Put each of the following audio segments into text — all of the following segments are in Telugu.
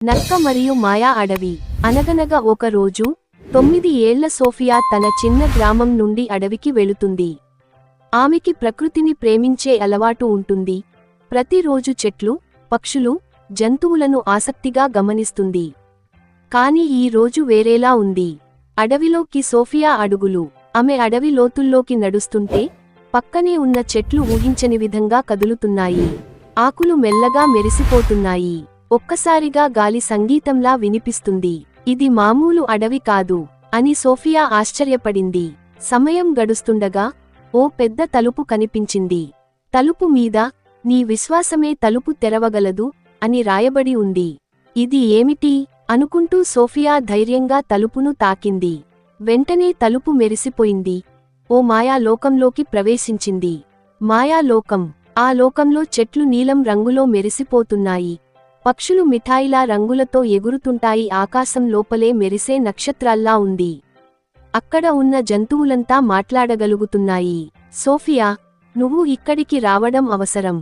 నక్క మరియు మాయా అడవి. అనగనగా ఒక రోజు 9 ఏళ్ల సోఫియా తన చిన్న గ్రామం నుండి అడవికి వెళుతుంది. ఆమెకి ప్రకృతిని ప్రేమించే అలవాటు ఉంటుంది. ప్రతిరోజు చెట్లు, పక్షులు, జంతువులను ఆసక్తిగా గమనిస్తుంది. కాని ఈ రోజు వేరేలా ఉంది. అడవిలోకి సోఫియా అడుగులు. ఆమె అడవి లోతుల్లోకి నడుస్తుంటే పక్కనే ఉన్న చెట్లు ఊహించని విధంగా కదులుతున్నాయి. ఆకులు మెల్లగా మెరిసిపోతున్నాయి. ఒక్కసారిగా గాలి సంగీతంలా వినిపిస్తుంది. ఇది మామూలు అడవి కాదు అని సోఫియా ఆశ్చర్యపడింది. సమయం గడుస్తుండగా ఓ పెద్ద తలుపు కనిపించింది. తలుపు మీద నీ విశ్వాసమే తలుపు తెరవగలదు అని రాయబడి ఉంది. ఇది ఏమిటి అనుకుంటూ సోఫియా ధైర్యంగా తలుపును తాకింది. వెంటనే తలుపు మెరిసిపోయింది. ఓ మాయా లోకంలోకి ప్రవేశించింది. మాయాలోకం. ఆ లోకంలో చెట్లు నీలం రంగులో మెరిసిపోతున్నాయి. పక్షులు మిఠాయిలా రంగులతో ఎగురుతుంటాయి. ఆకాశం లోపలే మెరిసే నక్షత్రాల్లా ఉంది. అక్కడ ఉన్న జంతువులంతా మాట్లాడగలుగుతున్నాయి. సోఫియా, నువ్వు ఇక్కడికి రావడం అవసరం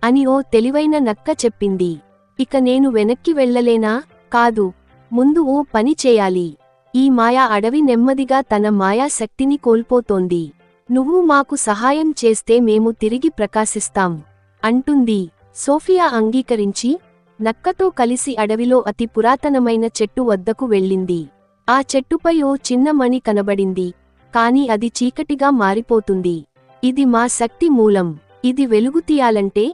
అని ఓ తెలివైన నక్క చెప్పింది. ఇక నేను వెనక్కి వెళ్ళలేనా? కాదు, ముందు ఓ పని చేయాలి. ఈ మాయా అడవి నెమ్మదిగా తన మాయా శక్తిని కోల్పోతోంది. నువ్వు మాకు సహాయం చేస్తే మేము తిరిగి ప్రకాశిస్తాం అంటుంది. సోఫియా అంగీకరించి నక్కతో కలిసి అడవిలో అతి పురాతనమైన చెట్టు వద్దకు వెళ్ళింది. ఆ చెట్టుపై ఓ చిన్న మణి కనబడింది. కాని అది చీకటిగా మారిపోతుంది. ఇది మా శక్తి మూలం. ఇది వెలుగు తీయాలంటే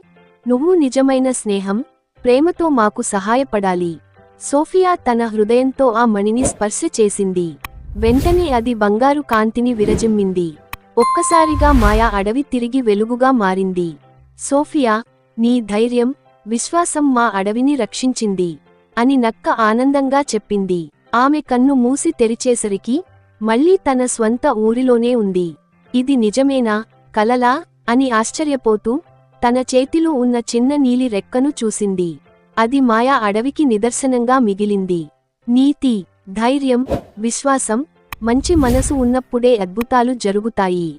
నువ్వు నిజమైన స్నేహం, ప్రేమతో మాకు సహాయపడాలి. సోఫియా తన హృదయంతో ఆ మణిని స్పర్శ చేసింది. వెంటనే అది బంగారు కాంతిని విరజిమ్మింది. ఒక్కసారిగా మాయా అడవి తిరిగి వెలుగుగా మారింది. సోఫియా, నీ ధైర్యం, విశ్వాసం మా అడవిని రక్షించింది అని నక్క ఆనందంగా చెప్పింది. ఆమె కన్ను మూసి తెరిచేసరికి మళ్లీ తన స్వంత ఊరిలోనే ఉంది. ఇది నిజమేనా, కలలా అని ఆశ్చర్యపోతూ తన చేతిలో ఉన్న చిన్న నీలి రెక్కను చూసింది. అది మాయా అడవికి నిదర్శనంగా మిగిలింది. నీతి, ధైర్యం, విశ్వాసం, మంచి మనసు ఉన్నప్పుడే అద్భుతాలు జరుగుతాయి.